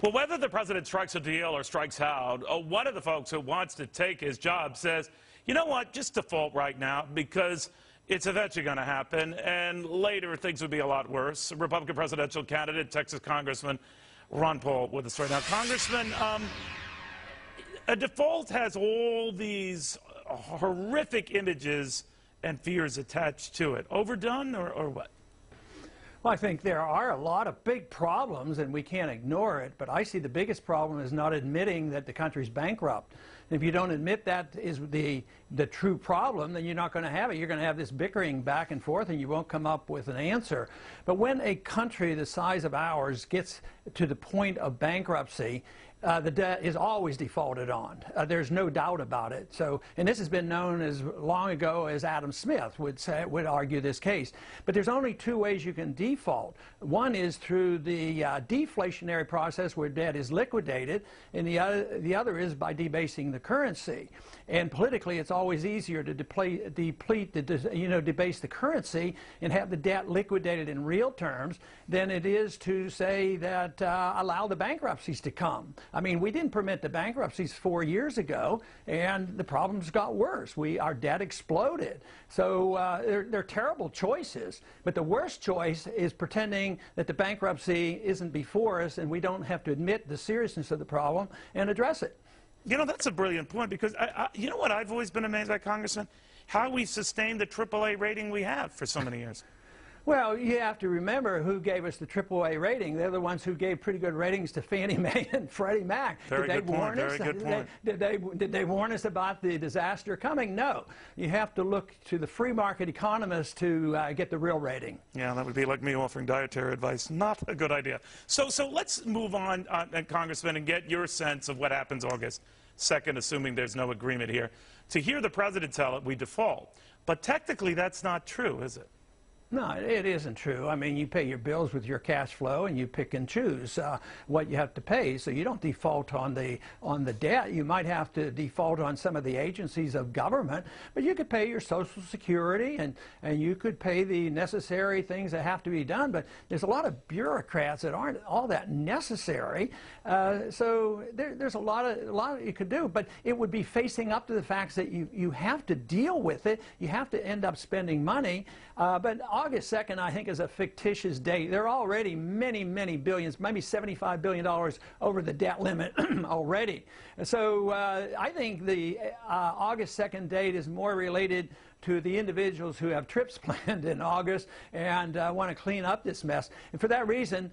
Well, whether the president strikes a deal or strikes out, one of the folks who wants to take his job says, you know what, just default right now because it's eventually going to happen, and later things would be a lot worse. Republican presidential candidate, Texas Congressman Ron Paul with us right now. Congressman, a default has all these horrific images and fears attached to it. Overdone or what? Well, I think there are a lot of big problems, and we can't ignore it, but I see the biggest problem is not admitting that the country's bankrupt. If you don't admit that is the true problem, then you're not going to have it. You're going to have this bickering back and forth, and you won't come up with an answer. But when a country the size of ours gets to the point of bankruptcy, the debt is always defaulted on. There's no doubt about it. So, and this has been known as long ago as Adam Smith would argue this case. But there's only two ways you can default. One is through the deflationary process where debt is liquidated, and the other is by debasing the currency. And politically, it's always easier to debase the currency and have the debt liquidated in real terms than it is to say that allow the bankruptcies to come. I mean, we didn't permit the bankruptcies 4 years ago, and the problems got worse. Our debt exploded. So they're terrible choices. But the worst choice is pretending that the bankruptcy isn't before us and we don't have to admit the seriousness of the problem and address it. You know, that's a brilliant point because, you know what I've always been amazed by, Congressman? How we sustained the AAA rating we have for so many years. Well, you have to remember who gave us the AAA rating. They're the ones who gave pretty good ratings to Fannie Mae and Freddie Mac. Very good point. Very good point. Did they warn us about the disaster coming? No. You have to look to the free market economists to get the real rating. Yeah, that would be like me offering dietary advice. Not a good idea. So let's move on, Congressman, and get your sense of what happens August 2nd, assuming there's no agreement here. To hear the president tell it, we default. But technically, that's not true, is it? No, it isn't true. I mean, you pay your bills with your cash flow, and you pick and choose what you have to pay. So you don't default on the debt. You might have to default on some of the agencies of government, but you could pay your Social Security, and you could pay the necessary things that have to be done. But there's a lot of bureaucrats that aren't all that necessary. So there's a lot you could do. But it would be facing up to the facts that you have to deal with it. You have to end up spending money. But August 2nd, I think, is a fictitious date. There are already many, many billions, maybe $75 billion over the debt limit already. So I think the August 2nd date is more related to the individuals who have trips planned in August and want to clean up this mess. And for that reason,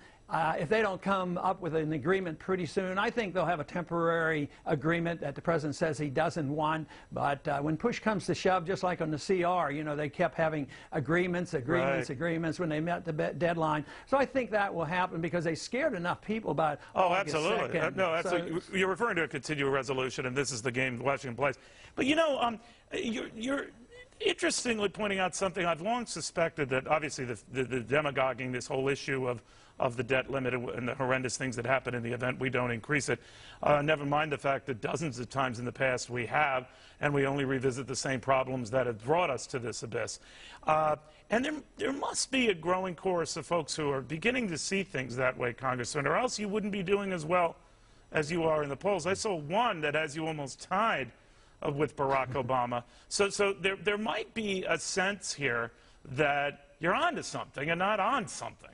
if they don't come up with an agreement pretty soon, I think they'll have a temporary agreement that the president says he doesn't want. But when push comes to shove, just like on the CR, you know, they kept having agreements when they met the deadline. So I think that will happen because they scared enough people about August absolutely. 2nd. No, absolutely. So, you're referring to a continual resolution, and this is the game Washington plays. But, you know, you're interestingly pointing out something I've long suspected, that obviously the demagoguing, this whole issue of the debt limit and the horrendous things that happen in the event we don't increase it. Never mind the fact that dozens of times in the past we have, and we only revisit the same problems that have brought us to this abyss. And there must be a growing chorus of folks who are beginning to see things that way, Congressman, or else you wouldn't be doing as well as you are in the polls. I saw one that has you almost tied with Barack Obama. So there might be a sense here that you're onto something and not on something.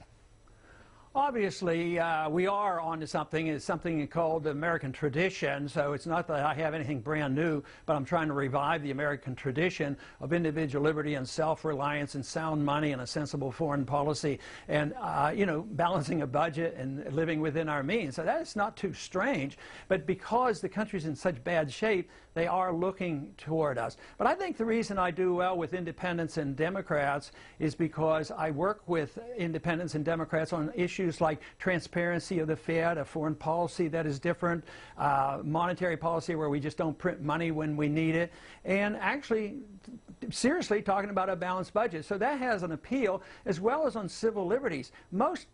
Obviously, we are onto something. It's something called the American tradition. So it's not that I have anything brand new, but I'm trying to revive the American tradition of individual liberty and self-reliance and sound money and a sensible foreign policy and, you know, balancing a budget and living within our means. So that's not too strange. But because the country's in such bad shape, they are looking toward us. But I think the reason I do well with independents and Democrats is because I work with independents and Democrats on issues like transparency of the Fed, a foreign policy that is different, monetary policy where we just don't print money when we need it, and actually seriously talking about a balanced budget. So that has an appeal, as well as on civil liberties. Most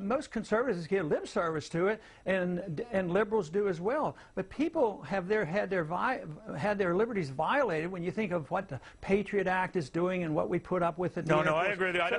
most conservatives give lip service to it, and liberals do as well. But people have had their liberties violated when you think of what the Patriot Act is doing and what we put up with. No, I agree with you. I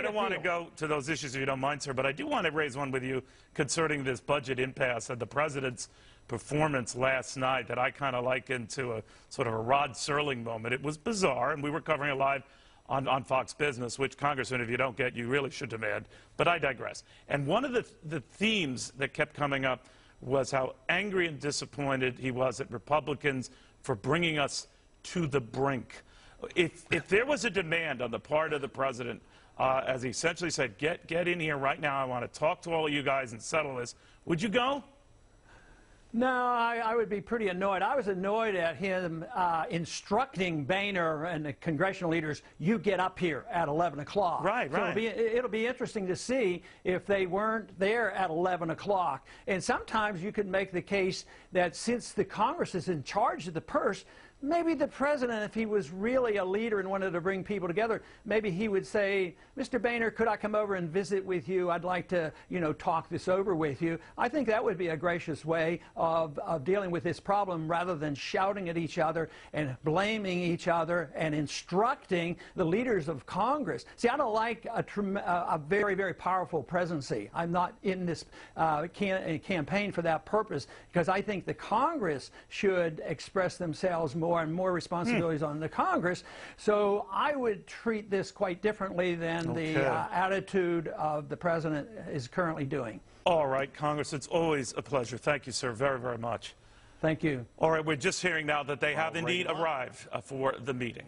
don't want to go to those issues if you don't mind, sir, but I do want to raise one with you concerning this budget impasse and the president's performance last night that I kind of likened to a sort of a Rod Serling moment. It was bizarre, and we were covering it live on Fox Business, which, Congressman, if you don't get, you really should demand. But I digress. And one of the themes that kept coming up was how angry and disappointed he was at Republicans for bringing us to the brink. If there was a demand on the part of the president, as he essentially said, get in here right now, I want to talk to all of you guys and settle this, would you go? No, I would be pretty annoyed. I was annoyed at him instructing Boehner and the congressional leaders, you get up here at 11 o'clock. Right. So it'll be interesting to see if they weren't there at 11 o'clock. And sometimes you could make the case that since the Congress is in charge of the purse, maybe the president, if he was really a leader and wanted to bring people together, maybe he would say, Mr. Boehner, could I come over and visit with you? I'd like to, talk this over with you. I think that would be a gracious way of dealing with this problem rather than shouting at each other and blaming each other and instructing the leaders of Congress. See, I don't like a very, very powerful presidency. I'm not in this campaign for that purpose because I think the Congress should express themselves more and more responsibilities on the Congress. So I would treat this quite differently than the attitude of the president is currently doing. All right, Congress, it's always a pleasure. Thank you, sir, very, very much. Thank you. All right, we're just hearing now that they have indeed arrived for the meeting.